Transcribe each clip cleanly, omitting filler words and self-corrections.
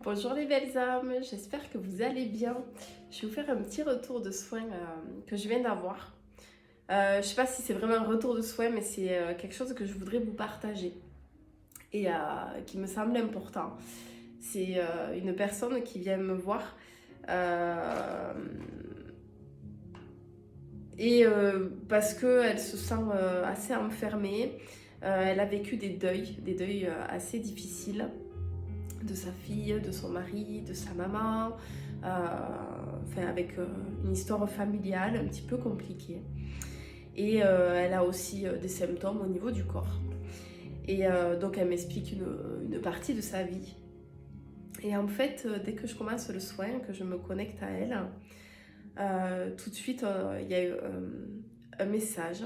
Bonjour les belles âmes, j'espère que vous allez bien. Je vais vous faire un petit retour de soins que je viens d'avoir. Je ne sais pas si c'est vraiment un retour de soins, mais c'est quelque chose que je voudrais vous partager et qui me semble important. C'est une personne qui vient me voir euh, parce qu'elle se sent assez enfermée. Elle a vécu des deuils assez difficiles de sa fille, de son mari, de sa maman, enfin avec une histoire familiale un petit peu compliquée. Et elle a aussi des symptômes au niveau du corps. Et donc elle m'explique une partie de sa vie. Et en fait, dès que je commence le soin, que je me connecte à elle, tout de suite, il y a eu un message.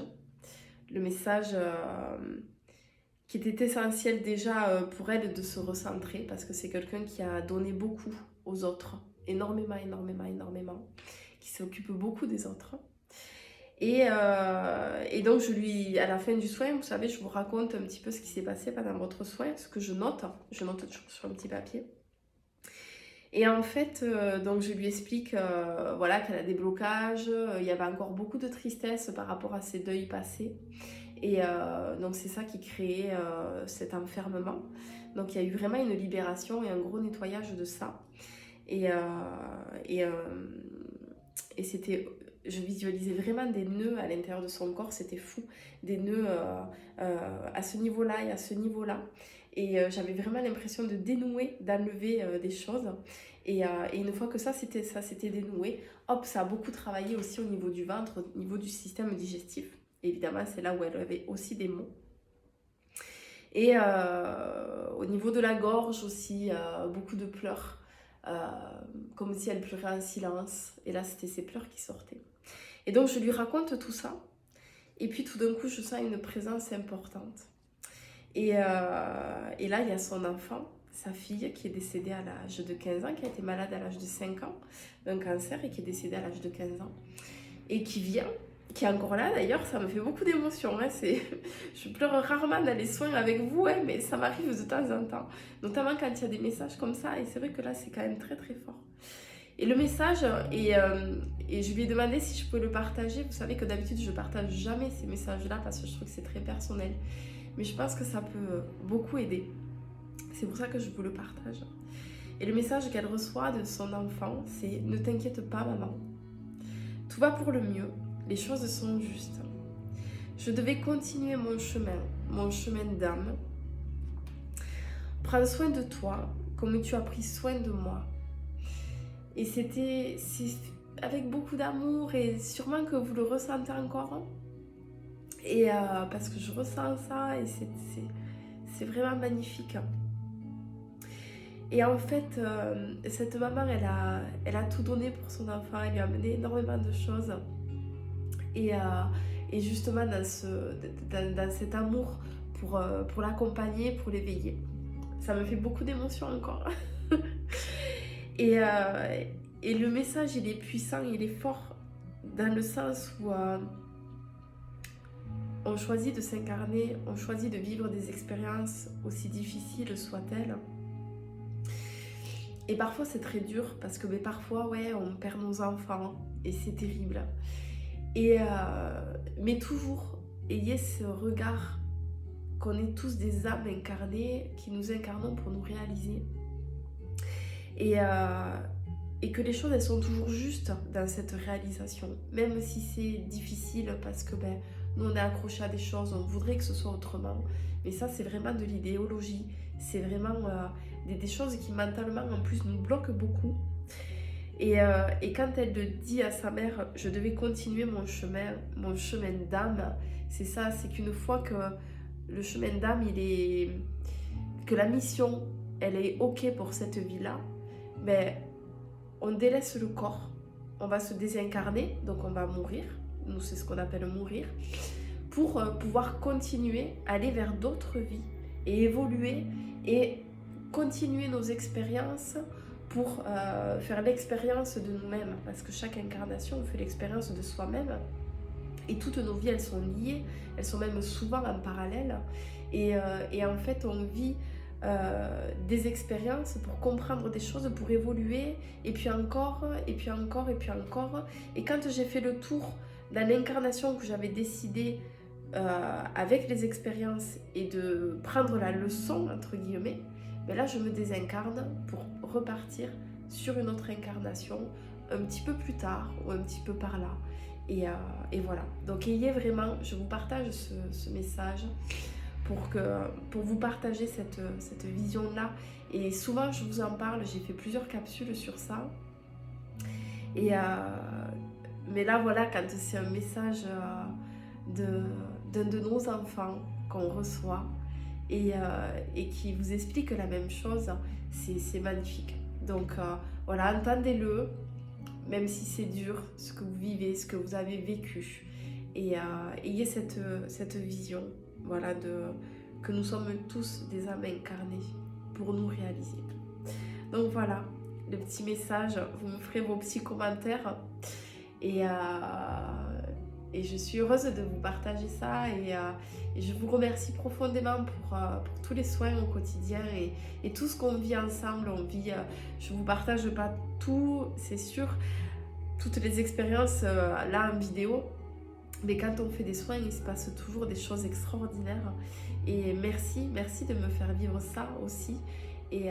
Le message qui était essentiel déjà pour elle de se recentrer parce que c'est quelqu'un qui a donné beaucoup aux autres, énormément, qui s'occupe beaucoup des autres. Et donc à la fin du soin, vous savez, je vous raconte un petit peu ce qui s'est passé pendant votre soin, ce que je note toujours sur un petit papier. Et en fait, donc je lui explique voilà, qu'elle a des blocages, il y avait encore beaucoup de tristesse par rapport à ses deuils passés. Et donc c'est ça qui créait cet enfermement. Donc il y a eu vraiment une libération et un gros nettoyage de ça. Et, euh, et, euh, et c'était, je visualisais vraiment des nœuds à l'intérieur de son corps, c'était fou. Des nœuds à ce niveau-là et à ce niveau-là. Et j'avais vraiment l'impression de dénouer, d'enlever des choses. Et une fois que ça s'était dénoué, hop, ça a beaucoup travaillé aussi au niveau du ventre, au niveau du système digestif. Évidemment, c'est là où elle avait aussi des maux. Et au niveau de la gorge aussi, beaucoup de pleurs, comme si elle pleurait en silence. Et là, c'était ses pleurs qui sortaient. Et donc, je lui raconte tout ça. Et puis, tout d'un coup, je sens une présence importante. Et là, il y a son enfant, sa fille, qui est décédée à l'âge de 15 ans, qui a été malade à l'âge de 5 ans, d'un cancer, et qui est décédée à l'âge de 15 ans. Et qui vient, qui est encore là d'ailleurs, ça me fait beaucoup d'émotions. Hein, je pleure rarement dans les soins avec vous, hein, mais ça m'arrive de temps en temps. Notamment quand il y a des messages comme ça, et c'est vrai que là, c'est quand même très très fort. Et le message, et je lui ai demandé si je pouvais le partager. Vous savez que d'habitude, je ne partage jamais ces messages-là parce que je trouve que c'est très personnel. Mais je pense que ça peut beaucoup aider. C'est pour ça que je vous le partage. Et le message qu'elle reçoit de son enfant, c'est « Ne t'inquiète pas, maman. Tout va pour le mieux. Les choses sont justes. Je devais continuer mon chemin d'âme. Prends soin de toi comme tu as pris soin de moi. » Et c'est avec beaucoup d'amour et sûrement que vous le ressentez encore. Et parce que je ressens ça et c'est vraiment magnifique. Et en fait, cette maman, elle a tout donné pour son enfant. Elle lui a amené énormément de choses. Et justement, dans cet amour pour l'accompagner, pour l'éveiller. Ça me fait beaucoup d'émotions encore. et, et le message, il est puissant, il est fort dans le sens où on choisit de s'incarner, on choisit de vivre des expériences aussi difficiles soient-elles. Et parfois c'est très dur parce que parfois ouais, on perd nos enfants et c'est terrible. Mais toujours ayez ce regard qu'on est tous des âmes incarnées, qui nous incarnons pour nous réaliser. Et que les choses elles sont toujours justes dans cette réalisation, même si c'est difficile parce que nous on est accrochés à des choses, on voudrait que ce soit autrement, mais ça c'est vraiment de l'idéologie, c'est vraiment des choses qui mentalement en plus nous bloquent beaucoup. Et quand elle le dit à sa mère, je devais continuer mon chemin d'âme, c'est ça, c'est qu'une fois que le chemin d'âme que la mission elle est ok pour cette vie-là, on délaisse le corps, on va se désincarner, donc on va mourir, nous c'est ce qu'on appelle mourir, pour pouvoir continuer, aller vers d'autres vies et évoluer et continuer nos expériences pour faire l'expérience de nous-mêmes, parce que chaque incarnation on fait l'expérience de soi-même et toutes nos vies elles sont liées, elles sont même souvent en parallèle et en fait on vit des expériences, pour comprendre des choses, pour évoluer, et puis encore, et puis encore, et puis encore. Et quand j'ai fait le tour dans l'incarnation que j'avais décidé avec les expériences et de prendre la leçon, entre guillemets, mais là je me désincarne pour repartir sur une autre incarnation un petit peu plus tard ou un petit peu par là. Et voilà. Donc ayez vraiment, je vous partage ce message pour vous partager cette vision-là. Et souvent je vous en parle, j'ai fait plusieurs capsules sur ça. Mais là voilà, quand c'est un message d'un de nos enfants qu'on reçoit et qui vous explique la même chose, c'est magnifique. Donc voilà, entendez-le, même si c'est dur, ce que vous vivez, ce que vous avez vécu. Et ayez cette vision, voilà, que nous sommes tous des âmes incarnées pour nous réaliser. Donc voilà, le petit message, vous me ferez vos petits commentaires. Et je suis heureuse de vous partager ça et je vous remercie profondément pour tous les soins au quotidien et tout ce qu'on vit ensemble. Je ne vous partage pas tout, c'est sûr, toutes les expériences là en vidéo, mais quand on fait des soins, il se passe toujours des choses extraordinaires. Et merci de me faire vivre ça aussi. Et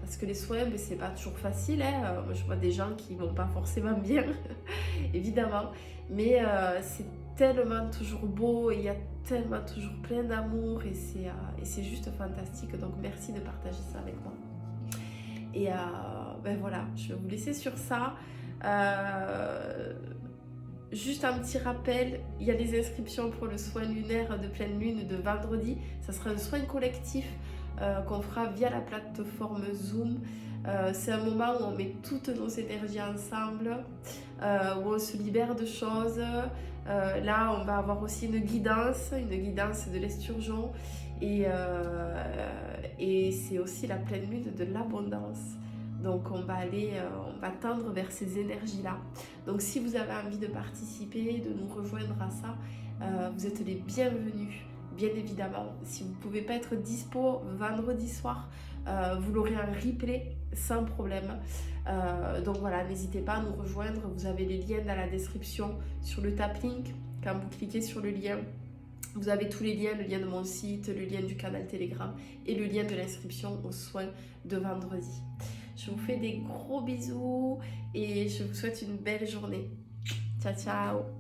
parce que les soins, ben, c'est pas toujours facile, hein. Moi, je vois des gens qui vont pas forcément bien, évidemment, mais c'est tellement toujours beau et il y a tellement toujours plein d'amour et c'est juste fantastique. Donc merci de partager ça avec moi. Et ben voilà, je vais vous laisser sur ça. Juste un petit rappel, il y a les inscriptions pour le soin lunaire de pleine lune de vendredi. Ça sera un soin collectif qu'on fera via la plateforme Zoom. C'est un moment où on met toutes nos énergies ensemble, où on se libère de choses. Là, on va avoir aussi une guidance de l'esturgeon. Et c'est aussi la pleine lune de l'abondance. Donc on va tendre vers ces énergies-là. Donc si vous avez envie de participer, de nous rejoindre à ça, vous êtes les bienvenus. Bien évidemment, si vous ne pouvez pas être dispo vendredi soir, vous l'aurez en replay sans problème. Donc voilà, n'hésitez pas à nous rejoindre. Vous avez les liens dans la description sur le tap link. Quand vous cliquez sur le lien, vous avez tous les liens, le lien de mon site, le lien du canal Telegram et le lien de l'inscription aux soins de vendredi. Je vous fais des gros bisous et je vous souhaite une belle journée. Ciao, ciao!